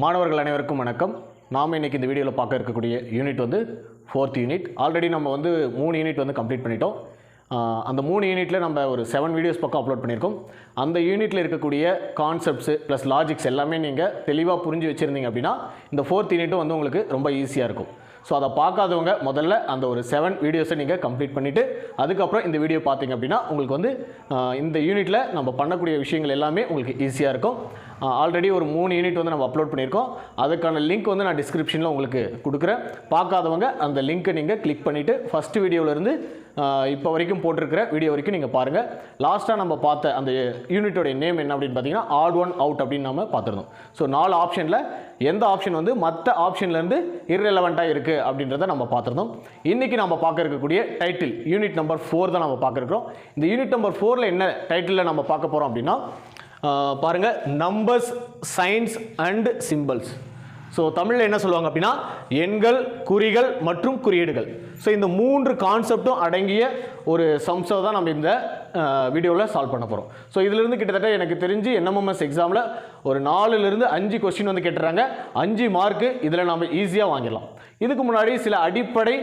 மாணவர்கள் அனைவருக்கும் வணக்கம். நாம் இன்னைக்கு இந்த வீடியோவில் பார்க்க இருக்கக்கூடிய யூனிட் வந்து 4th யூனிட். ஆல்ரெடி நம்ம வந்து 3 யூனிட் வந்து கம்ப்ளீட் பண்ணிட்டோம். அந்த 3 யூனிட்டில் நம்ம ஒரு 7 வீடியோஸ் பக்கம் அப்லோட் பண்ணியிருக்கோம். அந்த யூனிட்டில் இருக்கக்கூடிய கான்செப்ட்ஸு ப்ளஸ் லாஜிக்ஸ் எல்லாமே நீங்கள் தெளிவாக புரிஞ்சு வச்சுருந்தீங்க அப்படின்னா இந்த 4th யூனிட்டும் வந்து உங்களுக்கு ரொம்ப ஈஸியாக இருக்கும். ஸோ அதை பார்க்காதவங்க முதல்ல அந்த ஒரு 7 வீடியோஸை நீங்கள் கம்ப்ளீட் பண்ணிவிட்டு அதுக்கப்புறம் இந்த வீடியோ பார்த்தீங்க அப்படின்னா உங்களுக்கு வந்து இந்த யூனிட்டில் நம்ம பண்ணக்கூடிய விஷயங்கள் எல்லாமே உங்களுக்கு ஈஸியாக இருக்கும். ஆல்ரெடி ஒரு 3 யூனிட் வந்து நம்ம அப்லோட் பண்ணியிருக்கோம். அதுக்கான லிங்க் வந்து நான் டிஸ்கிரிப்ஷனில் உங்களுக்கு கொடுக்குறேன். பார்க்காதவங்க அந்த லிங்க்கை நீங்கள் கிளிக் பண்ணிவிட்டு ஃபஸ்ட்டு வீடியோவிலேருந்து இப்போ வரைக்கும் போட்டிருக்கிற வீடியோ வரைக்கும் நீங்கள் பாருங்கள். லாஸ்ட்டாக நம்ம பார்த்த அந்த யூனிட்டோடைய நேம் என்ன அப்படின்னு பார்த்தீங்கன்னா ஆட் ஒன் அவுட் அப்படின்னு நம்ம பார்த்துருந்தோம். ஸோ 4 ஆப்ஷனில் எந்த ஆப்ஷன் வந்து மற்ற ஆப்ஷன்லேருந்து இர்ரெலவெண்ட்டாக இருக்குது அப்படின்றத நம்ம பார்த்துருந்தோம். இன்றைக்கி நம்ம பார்க்க இருக்கக்கூடிய டைட்டில் யூனிட் நம்பர் 4 தான் நம்ம பார்க்க இருக்கிறோம். இந்த யூனிட் நம்பர் 4ல் என்ன டைட்டிலில் நம்ம பார்க்க போகிறோம் அப்படின்னா பாருங்கள், numbers, science and symbols. So தமிழில் என்ன சொல்லுவாங்க அப்படின்னா எண்கள், குறிகள் மற்றும் குறியீடுகள். ஸோ இந்த 3 கான்செப்டும் அடங்கிய ஒரு சம்ஸை தான் நம்ம இந்த வீடியோவில் சால்வ் பண்ண போகிறோம். ஸோ இதிலிருந்து கிட்டத்தட்ட எனக்கு தெரிஞ்சு என்எம்எம்எஸ் எக்ஸாமில் ஒரு 4லிருந்து 5 கொஸ்டின் வந்து கேட்டுறாங்க. 5 மார்க்கு இதில் நம்ம ஈஸியாக வாங்கிடலாம். இதுக்கு முன்னாடி சில அடிப்படை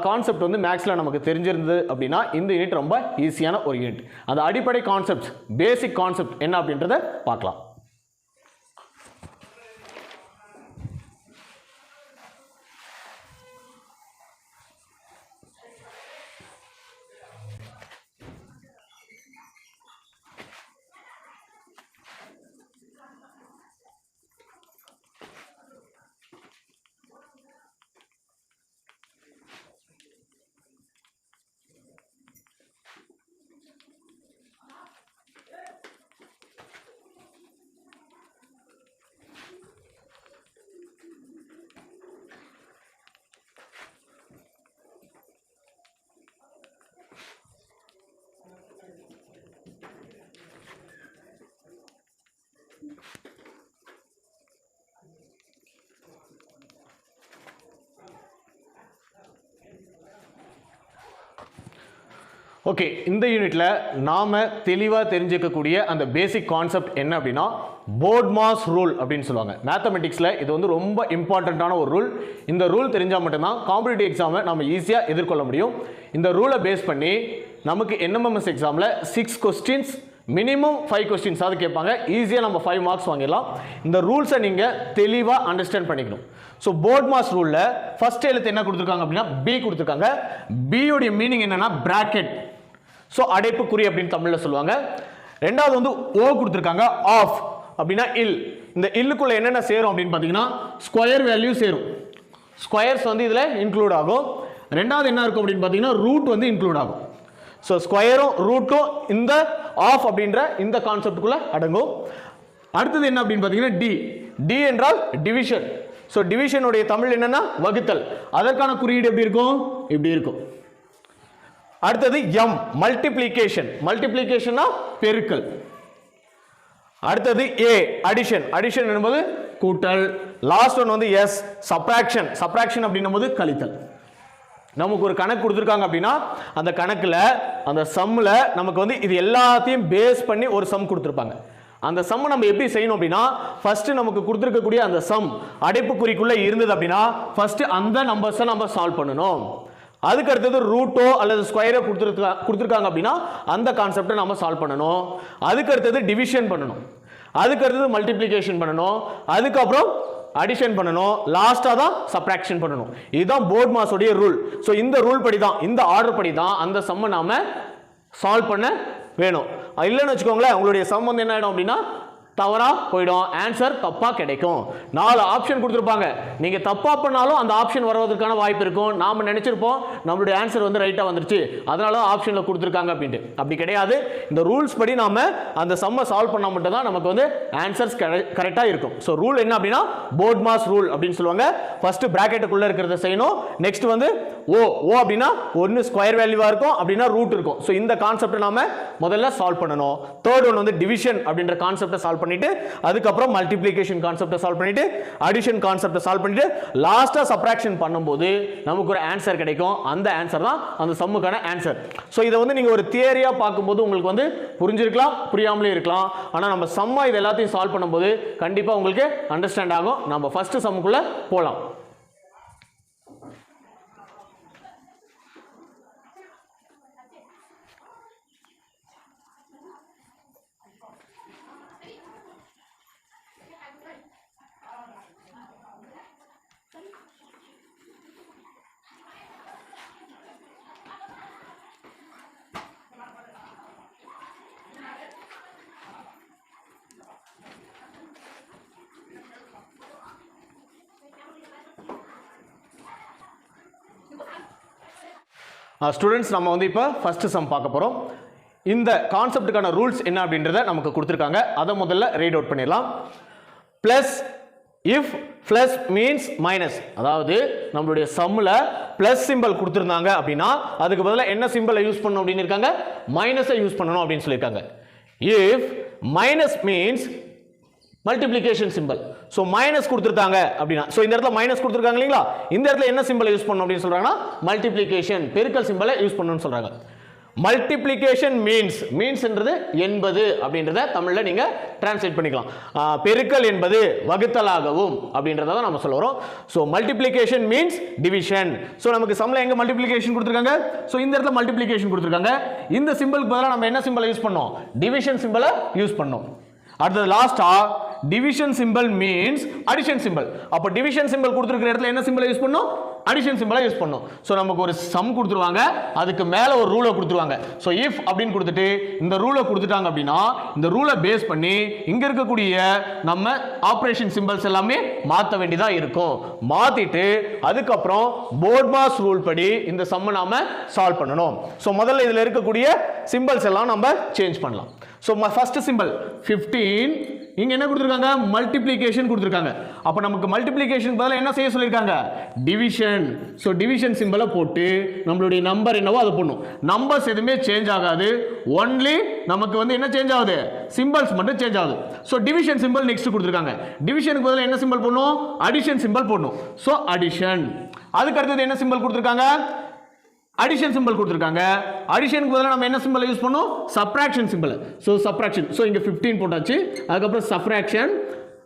கான்செப்ட் வந்து மேக்ஸில் நமக்கு தெரிஞ்சிருந்தது அப்படின்னா இந்த யூனிட் ரொம்ப ஈஸியான ஒரு யூனிட். அந்த அடிப்படை கான்செப்ட், பேசிக் கான்செப்ட் என்ன அப்படின்றத பார்க்கலாம். ஓகே, இந்த யூனிட்டில் நாம் தெளிவாக தெரிஞ்சுக்கக்கூடிய அந்த பேசிக் கான்செப்ட் என்ன அப்படின்னா போட்மாஸ் ரூல் அப்படின்னு சொல்லுவாங்க. மேத்தமெட்டிக்ஸில் இது வந்து ரொம்ப இம்பார்ட்டண்ட்டான ஒரு ரூல். இந்த ரூல் தெரிஞ்சால் மட்டும்தான் காம்படிட்டிவ் எக்ஸாமை நம்ம ஈஸியாக எதிர்கொள்ள முடியும். இந்த ரூலை பேஸ் பண்ணி நமக்கு என்எம்எம்எஸ் எக்ஸாமில் 6 கொஸ்டின்ஸ், மினிமம் 5 கொஸ்டின்ஸ் அது கேட்பாங்க. ஈஸியாக நம்ம 5 மார்க்ஸ் வாங்கிடலாம். இந்த ரூல்ஸை நீங்கள் தெளிவாக அண்டர்ஸ்டாண்ட் பண்ணிக்கணும். ஸோ போட்மாஸ் ரூலில் ஃபர்ஸ்ட் எழுத்து என்ன கொடுத்துருக்காங்க அப்படின்னா பி கொடுத்துருக்காங்க. பியோடைய மீனிங் என்னன்னா பிராக்கெட், ஸோ அடைப்புக்குறி அப்படின்னு தமிழில் சொல்லுவாங்க. ரெண்டாவது வந்து ஓ கொடுத்துருக்காங்க. ஆஃப் அப்படின்னா இல். இந்த இல்லுக்குள்ள என்னென்ன சேரும் அப்படின்னு பார்த்தீங்கன்னா ஸ்கொயர் வேல்யூ சேரும். ஸ்கொயர்ஸ் வந்து இதில் இன்க்ளூட் ஆகும். ரெண்டாவது என்ன இருக்கும் அப்படின்னு பார்த்தீங்கன்னா ரூட் வந்து இன்க்ளூட் ஆகும். ஸோ ஸ்கொயரும் ரூட்டும் இந்த ஆஃப் அப்படின்ற இந்த கான்செப்டுக்குள்ள அடங்கும். அடுத்தது என்ன அப்படின்னு பார்த்தீங்கன்னா டி. டி என்றால் டிவிஷன். ஸோ டிவிஷனுடைய தமிழ் என்னன்னா வகுத்தல். அதற்கான குறியீடு எப்படி இருக்கும்? இப்படி இருக்கும். அடுத்தது எம், மல்டிப்ளிகேஷன். மல்டிப்ளிகேஷன்னா பெருக்கல். அடுத்தது ஏ, அடிஷன். அடிஷன் என்பது கூட்டல். லாஸ்ட் ஒன் வந்து எஸ், சப்ராக்ஷன். சப்ராக்ஷன் அப்படின்னும் கழித்தல். நமக்கு ஒரு கணக்கு கொடுத்துருக்காங்க அப்படின்னா அந்த கணக்கில் அந்த சம்மில் நமக்கு வந்து இது எல்லாத்தையும் பேஸ் பண்ணி ஒரு சம் கொடுத்துருப்பாங்க. அந்த சம்மை நம்ம எப்படி செய்யணும் அப்படின்னா ஃபர்ஸ்ட் நமக்கு கொடுத்துருக்கக்கூடிய அந்த சம் அடைப்புக்குறிக்குள்ள இருந்தது அப்படின்னா ஃபர்ஸ்ட் அந்த நம்பர்ஸை நம்ம சால்வ் பண்ணணும். அதுக்கு அடுத்தது ரூட்டோ அல்லது ஸ்கொயரோ கொடுத்துருக்காங்க அப்படின்னா அந்த கான்செப்டை நம்ம சால்வ் பண்ணணும். அதுக்கு அடுத்தது டிவிஷன் பண்ணணும். அதுக்கு அடுத்தது மல்டிப்ளிகேஷன் பண்ணணும். அதுக்கப்புறம் அடிஷன் பண்ணணும். லாஸ்ட்டாக தான் சப்ராக்ஷன் பண்ணணும். இதுதான் போட்மாஸோடைய ரூல். ஸோ இந்த ரூல் படி தான், இந்த ஆர்டர் படி தான் அந்த சம்மை நாம சால்வ் பண்ண வேணும். இல்லைன்னு வச்சுக்கோங்களேன், உங்களுடைய சம் வந்து என்ன ஆகிடும் அப்படின்னா தவறாக போயிடும், ஆன்சர் தப்பாக கிடைக்கும். 4 ஆப்ஷன் கொடுத்துருப்பாங்க. நீங்கள் தப்பாக பண்ணாலும் அந்த ஆப்ஷன் வருவதற்கான வாய்ப்பு இருக்கும். நாம் நினச்சிருப்போம் நம்மளுடைய ஆன்சர் வந்து ரைட்டாக வந்துருச்சு, அதனால ஆப்ஷனில் கொடுத்துருக்காங்க அப்படின்ட்டு. அப்படி கிடையாது. இந்த ரூல்ஸ் படி நாம் அந்த சம்மை சால்வ் பண்ணால் மட்டும் தான் நமக்கு வந்து ஆன்சர்ஸ் கரெக்டாக இருக்கும். ஸோ ரூல் என்ன அப்படின்னா போட்மாஸ் ரூல் அப்படின்னு சொல்லுவாங்க. ஃபர்ஸ்ட் பிராக்கெட்டுக்குள்ளே இருக்கிறத செய்யணும். நெக்ஸ்ட் வந்து ஓ. ஓ அப்படின்னா ஒன்று ஸ்கொயர் வேல்யூவாக இருக்கும், அப்படின்னா ரூட் இருக்கும். ஸோ இந்த கான்செப்டை நாம முதல்ல சால்வ் பண்ணணும். தேர்ட் ஒன் வந்து டிவிஷன் அப்படின்ற கான்செப்டை சால்வ் பண்ணிட்டு அதுக்கப்புறம் மல்டிப்ளிகேஷன் கான்செப்டை சால்வ் பண்ணிட்டு அடிஷன் கான்செப்டை சால்வ் பண்ணிட்டு லாஸ்டா சப்ட்ராக்ஷன் பண்ணும்போது நமக்கு ஒரு ஆன்சர் கிடைக்கும். அந்த ஆன்சர் தான் அந்த சம்முக்கான ஆன்சர். ஸோ இதை வந்து நீங்க ஒரு தியரியா பார்க்கும்போது உங்களுக்கு வந்து புரிஞ்சிருக்கலாம், புரியாமலே இருக்கலாம். ஆனா நம்ம சம்மா இது எல்லாத்தையும் சால்வ் பண்ணும்போது கண்டிப்பா உங்களுக்கு அண்டர்ஸ்டாண்ட் ஆகும். நம்ம ஃபர்ஸ்ட் சம்முக்குள்ள போலாம். ஸ்டூடெண்ட்ஸ், நம்ம வந்து இப்போ ஃபர்ஸ்ட் சம் பார்க்க போகிறோம். இந்த கான்செப்டுக்கான ரூல்ஸ் என்ன அப்படின்றத நமக்கு கொடுத்துருக்காங்க. அதை முதல்ல ரீட் அவுட் பண்ணிடலாம். Plus if plus means minus, அதாவது நம்மளுடைய சம்மில் பிளஸ் சிம்பிள் கொடுத்துருந்தாங்க அப்படின்னா அதுக்கு பதிலாக என்ன சிம்பிளை யூஸ் பண்ணணும் அப்படின்னு இருக்காங்க, மைனஸை யூஸ் பண்ணணும் அப்படின்னு சொல்லியிருக்காங்க. If minus means multiplication simple. So minus கொடுத்துருக்காங்க அப்படின்னா, ஸோ இந்த இடத்துல மைனஸ் கொடுத்துருக்காங்க இல்லைங்களா, இந்த இடத்துல என்ன சிம்பிளை யூஸ் பண்ணணும் அப்படின்னு சொல்றாங்கன்னா மல்டிப்ளிகேஷன், பெருக்கல் சிம்பிளை யூஸ் பண்ணணும்னு சொல்றாங்க. மல்டிப்ளிகேஷன் மீன்ஸ் என்றது என்பது அப்படின்றத தமிழ்ல நீங்க டிரான்ஸ்லேட் பண்ணிக்கலாம். பெருக்கல் என்பது வகுத்தலாகவும் அப்படின்றத தான் நம்ம சொல்ல வரோம். So multiplication means division. So நமக்கு சம்ல எங்க மல்டிப்ளிகேஷன் கொடுத்துருக்காங்க, ஸோ இந்த இடத்துல மல்டிப்ளிகேஷன் கொடுத்துருக்காங்க. இந்த சிம்பிளுக்கு பதிலாக நம்ம என்ன சிம்பிளை யூஸ் பண்ணோம், டிவிஷன் சிம்பிளை யூஸ் பண்ணோம். அடுத்தது லாஸ்டா division simple means addition simple. அப்போ டிவிஷன் சிம்பிள் கொடுத்துருக்கிற இடத்துல என்ன சிம்பிளை யூஸ் பண்ணோம், அடிஷன் சிம்பிளை யூஸ் பண்ணோம். ஸோ நமக்கு ஒரு சம் கொடுத்துருவாங்க, அதுக்கு மேலே ஒரு ரூலை கொடுத்துருவாங்க. ஸோ இஃப் அப்படின்னு கொடுத்துட்டு இந்த ரூலை கொடுத்துட்டாங்க அப்படின்னா இந்த ரூலை பேஸ் பண்ணி இங்கே இருக்கக்கூடிய நம்ம ஆப்ரேஷன் சிம்பிள்ஸ் எல்லாமே மாற்ற வேண்டியதாக இருக்கும். மாற்றிட்டு அதுக்கப்புறம் போர்ட்மாஸ் ரூல் படி இந்த சம்மை நாம சால்வ் பண்ணணும். ஸோ முதல்ல இதில் இருக்கக்கூடிய சிம்பிள்ஸ் எல்லாம் நம்ம சேஞ்ச் பண்ணலாம். ஸோ ஃபர்ஸ்ட் சிம்பிள் 15, இங்க என்ன கொடுத்துருக்காங்க, மல்டிப்ளிகேஷன் கொடுத்துருக்காங்க. அப்போ நமக்கு மல்டிப்ளிகேஷன் பதிலாக என்ன செய்ய சொல்லியிருக்காங்க, டிவிஷன். ஸோ டிவிஷன் சிம்பிளை போட்டு நம்மளுடைய நம்பர் என்னவோ அதை பண்ணும். நம்பர்ஸ் எதுவுமே சேஞ்ச் ஆகாது, ஒன்லி நமக்கு வந்து என்ன சேஞ்ச் ஆகுது, சிம்பிள்ஸ் மட்டும் சேஞ்ச் ஆகுது. ஸோ டிவிஷன் சிம்பிள் நெக்ஸ்ட் கொடுத்துருக்காங்க. டிவிஷனுக்கு பதிலாக என்ன சிம்பிள் போடணும், அடிஷன் சிம்பிள் போடணும். So addition. அதுக்கு அடுத்தது என்ன சிம்பிள் கொடுத்துருக்காங்க, அடிஷன் சிம்பிள் கொடுத்துருக்காங்க. அடிஷனுக்கு பதிலாக நம்ம என்ன சிம்பிளை யூஸ் பண்ணோம், subtraction simple. So subtraction. So இங்கே 15 போட்டாச்சு. அதுக்கப்புறம் சப்ட்ராக்ஷன்.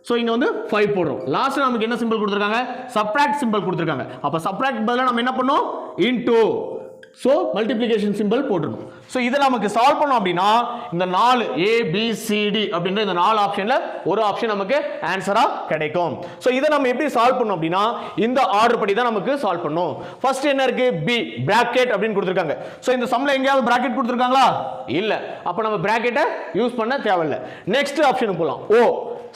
ஸோ இங்கே வந்து 5 போடுறோம். லாஸ்ட் நமக்கு என்ன சிம்பிள் கொடுத்துருக்காங்க, சப்ட்ராக்ட் சிம்பிள் கொடுத்துருக்காங்க. அப்போ சப்ட்ராக்ட் பதிலாக நம்ம என்ன பண்ணோம், இன்டூ. ஸோ மல்டிப்ளிகேஷன் சிம்பிள் போட்டுணும். ஸோ இதை நமக்கு சால்வ் பண்ணோம் அப்படின்னா இந்த 4 ABCD அப்படின்ற இந்த 4 ஆப்ஷன்ல ஒரு ஆப்ஷன் நமக்கு ஆன்சரா கிடைக்கும். ஸோ இதை நம்ம எப்படி சால்வ் பண்ணோம் அப்படின்னா இந்த ஆர்டர் படி தான் நமக்கு சால்வ் பண்ணணும். ஃபர்ஸ்ட் என்ன இருக்கு, பி பிராக்கெட் அப்படின்னு கொடுத்துருக்காங்க. ஸோ இந்த சம்ல எங்கேயாவது பிராக்கெட் கொடுத்துருக்காங்களா, இல்ல. அப்போ நம்ம பிராக்கெட்டை யூஸ் பண்ண தேவையில்லை. நெக்ஸ்ட் ஆப்ஷனுக்கு போகலாம். ஓ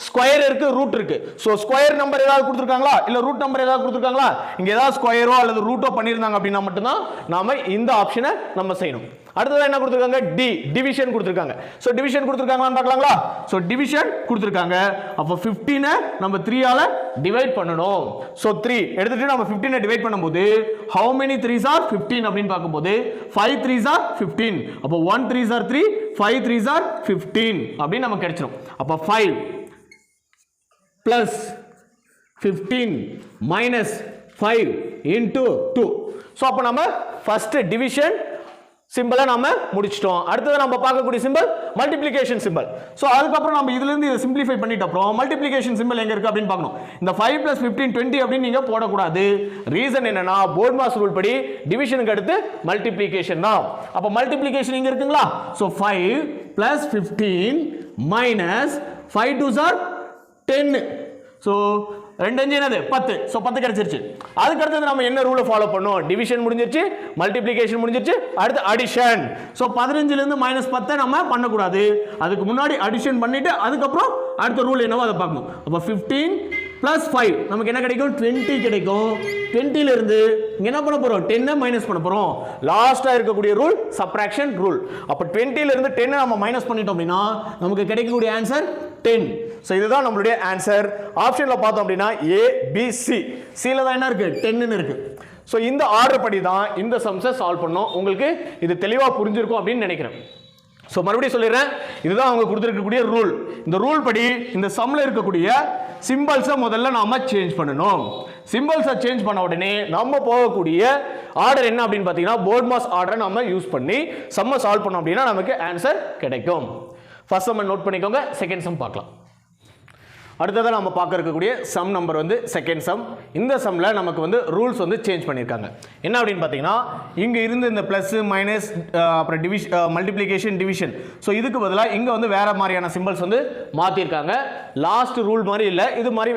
ஸ்கொயர் இருக்கு, ரூட் இருக்கு. ஸோ ஸ்கொயர் நம்பர் ஏதாவது கொடுத்துருக்காங்களா, இல்ல ரூட் நம்பர் ஏதாவது கொடுத்துருக்காங்களா, இங்க ஏதாவது ஸ்கொயரோ அல்லது ரூட்டோ பண்ணியிருந்தாங்க அப்படின்னா மட்டும்தான் நாம இந்த ஆப்ஷனை நம்ம செய்யணும். அடுத்தது என்ன கொடுத்துருக்காங்க, டி டிவிஷன் கொடுத்துருக்காங்க. ஸோ டிவிஷன் கொடுத்துருக்காங்களான்னு பார்க்கலாங்களா. ஸோ டிவிஷன் கொடுத்துருக்காங்க. அப்போ 15 நம்ம 3 ஆல டிவைட் பண்ணணும். ஸோ 3 எடுத்துட்டு நம்ம 15 டிவைட் பண்ணும்போது how many 3s are 15 அப்படின்னு பார்க்கும்போது 5 3s are 15. அப்போ 1 3s are 3, 5 3s are 15 அப்படின்னு நமக்கு கிடைச்சிடும். அப்போ 5 plus 15 minus 5 into 2. ஸோ அப்போ நம்ம ஃபர்ஸ்ட் டிவிஷன் சிம்பிளை நாம முடிச்சிட்டோம். அடுத்தது நம்ம பார்க்கக்கூடிய சிம்பிள் மல்டிப்ளிகேஷன் சிம்பிள். ஸோ அதுக்கப்புறம் நம்ம இதுல இருந்து இதை சிம்பிளிஃபை பண்ணிட்ட அப்புறம் மல்டிப்ளிகேஷன் சிம்பிள் எங்க இருக்கு அப்படின்னு பார்க்கணும். இந்த 5 + 15 20 அப்படின்னு நீங்க போடக்கூடாது. ரீசன் என்னன்னா போர்ட்மாஸ் ரூல் படி டிவிஷனுக்கு அடுத்து மல்டிப்ளிகேஷன் தான். அப்போ மல்டிப்ளிகேஷன் இங்க இருக்குங்களா. So 5 + 15 minus 5 2s are 10. So 2 5 என்னது 10. ஸோ 10 கிடைச்சிருச்சு. அதுக்கு அடுத்தது நம்ம என்ன ரூலை ஃபாலோ பண்ணோம், டிவிஷன் முடிஞ்சிருச்சு, மல்டிப்ளிகேஷன் முடிஞ்சிருச்சு, அடுத்து அடிஷன். ஸோ 15 இருந்து -10 நம்ம பண்ணக்கூடாது. அதுக்கு முன்னாடி அடிஷன் பண்ணிட்டு அதுக்கப்புறம் அடுத்த ரூல் என்னவோ அதை பார்க்கணும். அப்போ 15 + 5 நமக்கு என்ன கிடைக்கும், 20 கிடைக்கும். 20 ல இருந்து இங்க என்ன பண்ண போறோம், 10 மைனஸ் பண்ண போறோம். லாஸ்டா இருக்கக்கூடிய ரூல் சப்ட்ராக்ஷன் ரூல். அப்போ 20 ல இருந்து 10 நம்ம மைனஸ் பண்ணிட்டோம் அப்படின்னா நமக்கு கிடைக்கக்கூடிய ஆன்சர் 10. ஸோ இதுதான் நம்மளுடைய ஆன்சர். ஆப்ஷன்ல பார்த்தோம் அப்படின்னா A B C. Cல தான் என்ன இருக்கு, 10 இருக்கு. ஸோ இந்த ஆர்டர் படி தான் இந்த சம்ஸை சால்வ் பண்ணோம். உங்களுக்கு இது தெளிவாக புரிஞ்சிருக்கும் அப்படின்னு நினைக்கிறேன். ஸோ மறுபடியும் சொல்லிடுறேன், இதுதான் அவங்க கொடுத்துருக்கக்கூடிய ரூல். இந்த ரூல் படி இந்த சம்மில் இருக்கக்கூடிய சிம்பிள்ஸை முதல்ல நாம சேஞ்ச் பண்ணணும். சிம்பிள்ஸை சேஞ்ச் பண்ண உடனே நம்ம போகக்கூடிய ஆர்டர் என்ன அப்படின்னு பார்த்தீங்கன்னா போர்ட் மாஸ் ஆர்டரை நம்ம யூஸ் பண்ணி சம்மை சால்வ் பண்ணோம் அப்படின்னா நமக்கு ஆன்சர் கிடைக்கும். ஃபர்ஸ்ட் சம் நோட் பண்ணிக்கோங்க, செகண்ட் சம் பார்க்கலாம். அடுத்ததாக நம்ம பார்க்க இருக்கக்கூடிய சம் நம்பர் வந்து செகண்ட் சம். இந்த சம்மில் நமக்கு வந்து ரூல்ஸ் வந்து சேஞ்ச் பண்ணியிருக்காங்க. என்ன அப்படின்னு பார்த்தீங்கன்னா இங்கே இருந்து இந்த ப்ளஸ் மைனஸ் அப்புறம் மல்டிப்ளிகேஷன் டிவிஷன், ஸோ இதுக்கு பதிலாக இங்கே வந்து வேறு மாதிரியான சிம்பிள்ஸ் வந்து மாற்றிருக்காங்க. லாஸ்ட் ரூல் மாதிரி இல்லை,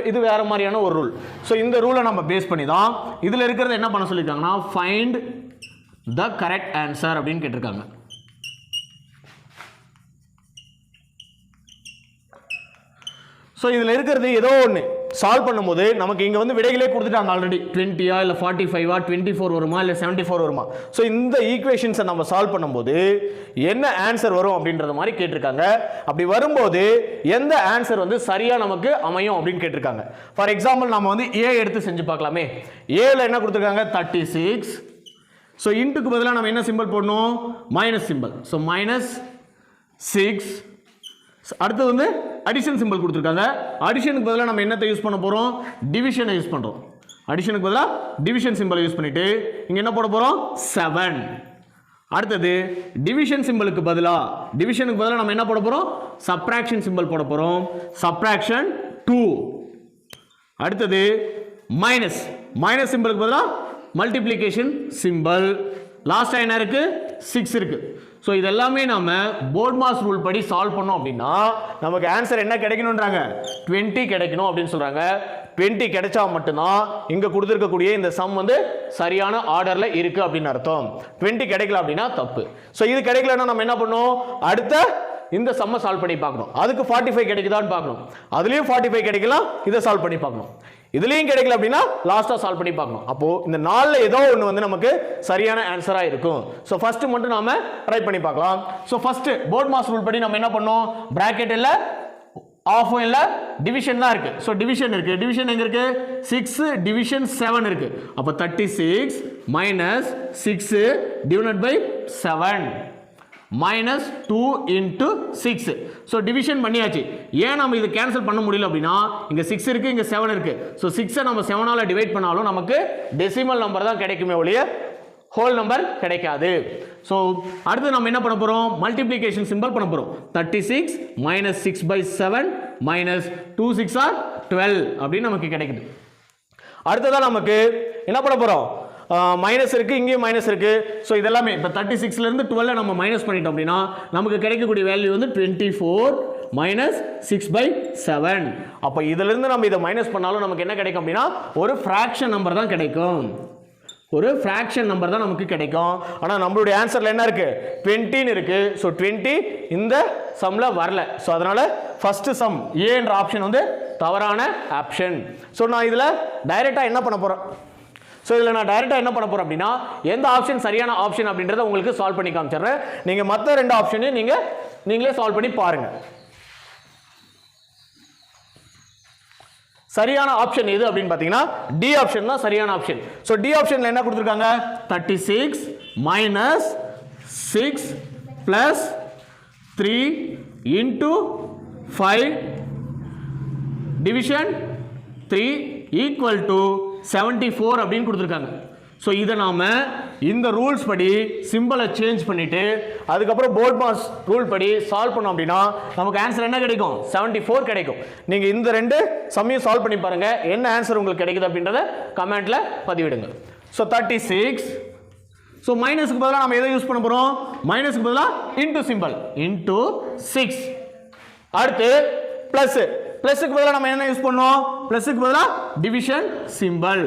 இது வேறு மாதிரியான ஒரு ரூல். ஸோ இந்த ரூலை நம்ம பேஸ் பண்ணி தான் இதில் இருக்கிறத என்ன பண்ண சொல்லியிருக்காங்கன்னா ஃபைண்ட் த கரெக்ட் ஆன்சர் அப்படின்னு கேட்டிருக்காங்க. ஸோ இதில் இருக்கிறது ஏதோ ஒன்று சால்வ் பண்ணும்போது நமக்கு இங்கே வந்து விடைகளே கொடுத்துட்டாங்க ஆல்ரெடி. 20 இல்லை 45 24 வருமா இல்லை 74 வருமா. ஸோ இந்த ஈக்குவேஷன்ஸை நம்ம சால்வ் பண்ணும்போது என்ன ஆன்சர் வரும் அப்படின்றத மாதிரி கேட்டிருக்காங்க. அப்படி வரும்போது எந்த ஆன்சர் வந்து சரியாக நமக்கு அமையும் அப்படின்னு கேட்டிருக்காங்க. ஃபார் எக்ஸாம்பிள் நம்ம வந்து ஏ எடுத்து செஞ்சு பார்க்கலாமே. ஏல என்ன கொடுத்துருக்காங்க 36. ஸோ இன்ட்டுக்கு பதிலாக நம்ம என்ன சிம்பிள் போடணும் மைனஸ் சிம்பிள். ஸோ -6. அடுத்து வந்து அடிஷன் சிம்பிள் கொடுத்துருக்காங்க. அடிஷனுக்கு பதிலாக நம்ம என்னத்தை யூஸ் பண்ண போகிறோம் டிவிஷனை யூஸ் பண்ணுறோம். அடிஷனுக்கு பதிலாக டிவிஷன் சிம்பிளை யூஸ் பண்ணிட்டு இங்கே என்ன போட போகிறோம் 7. அடுத்தது டிவிஷனுக்கு பதிலாக நம்ம என்ன போட போகிறோம் சப்ட்ராக்ஷன் சிம்பிள் போட போகிறோம். சப்ட்ராக்ஷன் 2. அடுத்தது மைனஸ் சிம்பிளுக்கு பதிலாக மல்டிப்ளிகேஷன் சிம்பிள். லாஸ்ட்டாக என்ன இருக்குது 6 இருக்குது. ஸோ இதெல்லாமே நம்ம போர்ட் மாஸ் ரூல் படி சால்வ் பண்ணோம் அப்படின்னா நமக்கு ஆன்சர் என்ன கிடைக்கணுன்றாங்க 20 கிடைக்கணும் அப்படின்னு சொல்கிறாங்க. 20 கிடைச்சா மட்டும்தான் இங்கே கொடுத்துருக்கக்கூடிய இந்த சம் வந்து சரியான ஆர்டரில் இருக்குது அப்படின்னு அர்த்தம். 20 கிடைக்கல அப்படின்னா தப்பு. ஸோ இது கிடைக்கலன்னா நம்ம என்ன பண்ணணும் அடுத்த இந்த சம்மை சால்வ் பண்ணி பார்க்கணும். அதுக்கு 45 கிடைக்குதான்னு பார்க்கணும். அதுலேயும் 45 கிடைக்கலாம், இதை சால்வ் பண்ணி பார்க்கணும். இதுலேயும் கிடைக்கல அப்படின்னா லாஸ்ட்டாக சால்வ் பண்ணி பார்க்கணும். அப்போது இந்த 4ல் ஏதோ ஒன்று வந்து நமக்கு சரியான ஆன்சராக இருக்கும். ஸோ ஃபஸ்ட்டு மட்டும் நாம ட்ரை பண்ணி பார்க்கலாம். So first BODMAS rule படி நம்ம என்ன பண்ணோம் பிராக்கெட் இல்லை ஆஃபும் இல்லை டிவிஷன் தான் இருக்குது. ஸோ டிவிஷன் இருக்குது. டிவிஷன் எங்கே இருக்குது 6 டிவிஷன் 7 இருக்குது. அப்போ 36 - 6 divided by 7 -2 into 6. So division பண்ணியாச்சு. ஏன் நம்ம இது கேன்சல் பண்ண முடியல அப்படின்னா இங்கே 6 இருக்குது, இங்கே 7 இருக்குது. ஸோ 6ஐ நம்ம 7ஆல் டிவைட் பண்ணாலும் நமக்கு டெசிமல் நம்பர் தான் கிடைக்குமே ஒழிய ஹோல் நம்பர் கிடைக்காது. ஸோ அடுத்து நம்ம என்ன பண்ண போகிறோம் மல்டிப்ளிகேஷன் சிம்பிள் பண்ண போகிறோம். 36 - 6/7 -2 6 are 12 அப்படின்னு நமக்கு கிடைக்குது. அடுத்ததான் நமக்கு என்ன பண்ண போகிறோம் மைனஸ் இருக்குது, இங்கேயும் மைனஸ் இருக்குது. ஸோ இதெல்லாமே இப்போ 36லேருந்து 12 நம்ம மைனஸ் பண்ணிட்டோம் அப்படின்னா நமக்கு கிடைக்கக்கூடிய வேல்யூ வந்து 24 - 6/7. அப்போ இதிலிருந்து நம்ம இதை மைனஸ் பண்ணாலும் நமக்கு என்ன கிடைக்கும் அப்படின்னா ஒரு ஃப்ராக்ஷன் நம்பர் தான் கிடைக்கும். ஒரு ஃப்ராக்ஷன் நம்பர் தான் நமக்கு கிடைக்கும். ஆனால் நம்மளுடைய ஆன்சரில் என்ன இருக்குது 20 இருக்குது. ஸோ 20 இந்த சம்மில் வரல. ஸோ அதனால் ஃபஸ்ட்டு சம் ஏ என்ற ஆப்ஷன் வந்து தவறான ஆப்ஷன். ஸோ நான் இதில் டைரெக்டாக என்ன பண்ண போகிறேன் அப்படின்னா எந்த ஆப்ஷன் சரியான ஆப்ஷன் அப்படின்றத உங்களுக்கு சால்வ் பண்ணி காமிச்சிடுறேன். நீங்கள் மற்ற 2 ஆப்ஷனையும் நீங்களே சால்வ் பண்ணி பாருங்கள். சரியான ஆப்ஷன் எது அப்படின்னு பார்த்தீங்கன்னா டி ஆப்ஷன் தான் சரியான ஆப்ஷன். ஸோ டி ஆப்ஷனில் என்ன கொடுத்துருக்காங்க 36 - 6 + 3 into 5 division 3 equal to 74 அப்படின்னு கொடுத்துருக்காங்க. ஸோ இதை நாம் இந்த ரூல்ஸ் படி சிம்பிளை சேஞ்ச் பண்ணிவிட்டு அதுக்கப்புறம் போர்ட் மாஸ் ரூல் படி சால்வ் பண்ணோம் அப்படின்னா நமக்கு ஆன்சர் என்ன கிடைக்கும் 74 கிடைக்கும். நீங்கள் இந்த 2 சம்மையும் சால்வ் பண்ணி பாருங்கள் என்ன ஆன்சர் உங்களுக்கு கிடைக்குது அப்படின்றத கமெண்ட்டில் பதிவிடுங்க. ஸோ 36. ஸோ மைனஸுக்கு பதிலாக நம்ம எதை யூஸ் பண்ண போகிறோம் மைனஸுக்கு பதிலாக இன்டூ சிம்பிள் இன்டூ 6. அடுத்து ப்ளஸுக்கு பதிலாக நம்ம என்ன யூஸ் பண்ணோம் ப்ளஸுக்கு பதிலாக டிவிஷன் சிம்பிள்.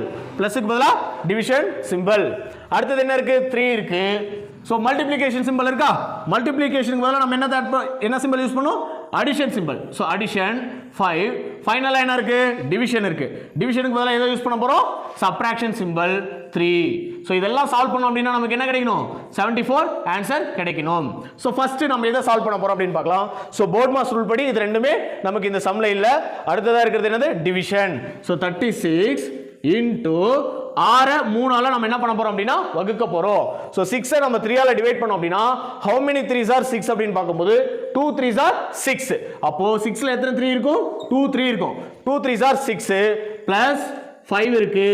அடுத்தது என்ன இருக்குது 3 இருக்குது. ஸோ மல்டிப்ளிகேஷன் சிம்பிள் இருக்கா மல்டிப்ளிகேஷனுக்கு பதிலாக நம்ம என்ன சிம்பிள் யூஸ் பண்ணோம் அடிஷன் சிம்பிள். So addition 5. ஃபைனலாக என்ன இருக்குது டிவிஷன் இருக்குது. டிவிஷனுக்கு பதிலாக எதை யூஸ் பண்ண போகிறோம் சப்ட்ராக்ஷன் சிம்பிள் 3. ஸோ இதெல்லாம் சால்வ் பண்ணோம் அப்படின்னா நமக்கு என்ன கிடைக்கணும் 74 ஆன்சர் கிடைக்கணும். ஸோ ஃபஸ்ட்டு நம்ம எதை சால்வ் பண்ண போகிறோம் அப்படின்னு பார்க்கலாம். ஸோ போர்ட் மாஸ் ரூல் படி இது ரெண்டுமே நமக்கு இந்த சம்மில் இல்லை. அடுத்ததாக இருக்கிறது என்னது டிவிஷன். ஸோ 36 into 6 3ஆல நம்ம என்ன பண்ண போறோம் அப்படினா வகுக்க போறோம். சோ 6 நம்ம 3ஆல டிவைட் பண்ணோம் அப்படினா how many 3s are 6 அப்படினு பாக்கும்போது 2 3s are 6. அப்போ 6ல எத்தனை 3 இருக்கும்? 2 3 இருக்கும். 2 3s are 6 plus 5 இருக்கு.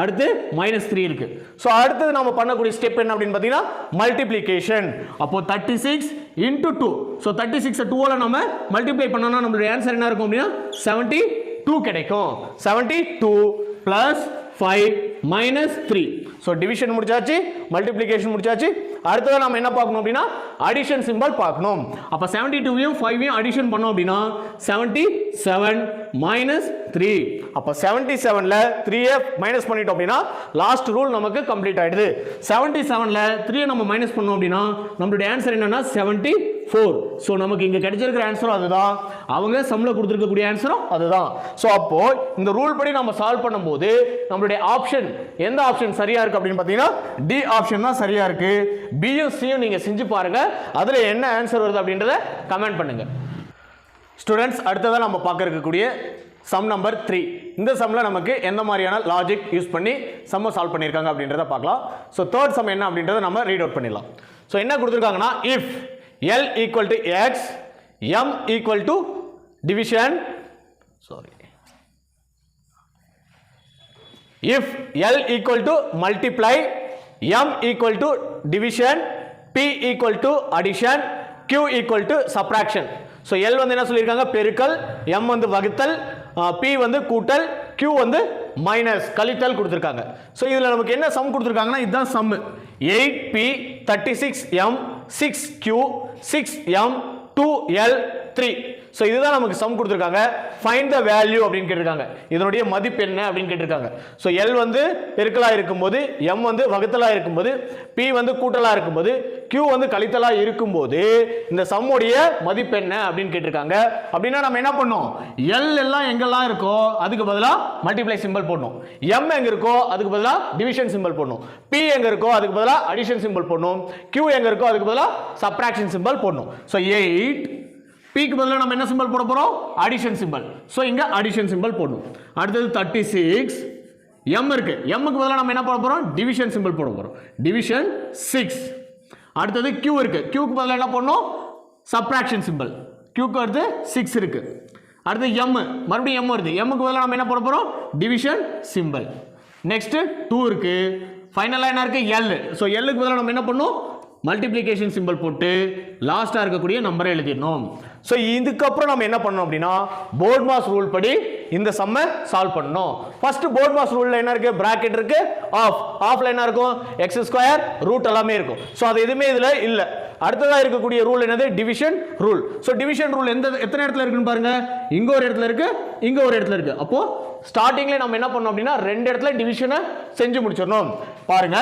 அடுத்து -3 இருக்கு. சோ அடுத்து நாம பண்ணக்கூடிய ஸ்டெப் என்ன அப்படினு பாத்தீங்கன்னா மல்டிப்ளிகேஷன். அப்போ 36 into 2. சோ 36 2ஆல நாம மல்டிப்ளை பண்ணோம்னா நம்மளுடைய ஆன்சர் என்ன இருக்கும் அப்படினா 72 கிடைக்கும். 72 plus 5 minus 3. So division முடிச்சாச்சு, multiplication முடிச்சாச்சு. அடுத்து நாம என்ன பார்க்கணும் அப்படினா addition symbol பார்க்கணும். அப்ப 72வையும் 5வையும் addition பண்ணோம் அப்படினா 77 minus 3. அப்ப 77ல 3ய மைனஸ் பண்ணிட்டோம் அப்படினா லாஸ்ட் ரூல் நமக்கு கம்ப்ளீட் ஆயிடுது. 77ல 3ய நம்ம மைனஸ் பண்ணோம் அப்படினா நம்மளுடைய ஆன்சர் என்னன்னா 74. சோ நமக்கு இங்க கிடைச்சிருக்கிற ஆன்சரும் அதுதான், அவங்க சம்ல கொடுத்திருக்க கூடிய ஆன்சரும் அதுதான். சோ அப்போ இந்த ரூல் படி நம்ம சால்வ் பண்ணும்போது நம்மளுடைய ஆப்ஷன் எந்த ஆப்ஷன் சரியா இருக்கு அப்படினு பாத்தீங்கன்னா டி ஆப்ஷன் தான் சரியா இருக்கு. பியும் சியும் நீங்க செஞ்சு பாருங்க, அதுல என்ன ஆன்சர் வருது அப்படின்றத கமெண்ட் பண்ணுங்க. ஸ்டூடெண்ட்ஸ், அடுத்ததா நம்ம பார்க்க இருக்கக்கூடிய சம் நம்பர் 3. இந்த சம்ல நமக்கு எந்த மாதிரியான லாஜிக் யூஸ் பண்ணி சம்ம சால்வ் பண்ணிருக்காங்க அப்படின்றத பார்க்கலாம். சோ தேர்ட் சம் என்ன அப்படின்றத நம்ம ரீட் அவுட் பண்ணிடலாம். சோ என்ன கொடுத்திருக்காங்கன்னா if L equal to x, M equal to division, if L equal to multiply, M equal to division, P equal to addition, Q equal to subtraction. So L வந்து என்ன சொல்லிருக்காங்க பெருக்கல், M வந்து வகுத்தல், P வந்து கூட்டல், Q வந்து minus கழித்தல் கொடுத்திருக்காங்க. சோ இதுல நமக்கு என்ன சம் கொடுத்திருக்காங்கன்னா இதுதான் some. 8P 36M 6Q 6M 2L 3. So இதுதான் நமக்கு சம் கொடுத்திருக்காங்க. ஃபைண்ட் தி வேல்யூ அப்படினு கேட்டிருக்காங்க. இதனுடைய மதிப்பு என்ன அப்படினு கேட்டிருக்காங்க. சோ L வந்து பெருக்கலா இருக்கும்போது, M வந்து வகுத்தலா இருக்கும்போது, P வந்து கூட்டலா இருக்கும்போது, Q வந்து கழித்தலா இருக்கும்போது இந்த சம்முடைய மதிப்பு என்ன அப்படினு கேட்டிருக்காங்க. அப்படினா நம்ம என்ன பண்ணோம்? L எல்லாம் எங்கெல்லாம் இருக்கோ அதுக்கு பதிலா மல்டிப்ளை சிம்பல் போடணும். M எங்க இருக்கோ அதுக்கு பதிலா டிவிஷன் சிம்பல் போடணும். P எங்க இருக்கோ அதுக்கு பதிலா அடிஷன் சிம்பல் போடணும். Q எங்க இருக்கோ அதுக்கு பதிலா சப்ட்ராக்ஷன் சிம்பல் போடணும். சோ 8 P க்கு பதிலா நம்ம என்ன சிம்பல் போட போறோம்? Addition symbol. சோ இங்க அடிஷன் சிம்பல் போடணும். அடுத்து 36 M இருக்கு. M க்கு பதிலா நம்ம என்ன போட போறோம்? டிவிஷன் சிம்பல் போட போறோம். டிவிஷன் 6. அடுத்து Q இருக்கு. Q க்கு பதிலா என்ன போடணும்? Subtraction symbol. Q க்கு அடுத்து 6 இருக்கு. அடுத்து M, மறுபடியும் M வருது. M க்கு பதிலா நம்ம என்ன போட போறோம்? Division symbol. நெக்ஸ்ட் 2 இருக்கு. ஃபைனலா என்ன இருக்கு? L. சோ L க்கு பதிலா நம்ம என்ன பண்ணனும்? மல்டிப்ளிகேஷன் சிம்பல் போட்டு லாஸ்டா இருக்கக்கூடிய நம்பரை எழுதிடணும். சோ இதுக்கு அப்புறம் நம்ம என்ன பண்ணனும் அப்படினா போர்ட் மாஸ் ரூல் படி இந்த சம்மை சால்வ் பண்ணனும். ஃபர்ஸ்ட் போர்ட் மாஸ் ரூல்ல என்ன இருக்கு? பிராக்கெட் இருக்கு, ஆஃப்ல என்ன இருக்கும்? x² ரூட் எல்லாமே இருக்கும். சோ அது எதுமே இதுல இல்ல. அடுத்ததா இருக்கக்கூடிய ரூல் என்னது? Division rule. So division rule எத்தனை இடத்துல இருக்குன்னு பாருங்க. இங்க ஒரு இடத்துல இருக்கு, இங்க ஒரு இடத்துல இருக்கு. அப்போ ஸ்டார்டிங்ல நம்ம என்ன பண்ணோம் அப்படினா ரெண்டு இடத்துல டிவிஷனை செஞ்சு முடிச்சிரணும். பாருங்க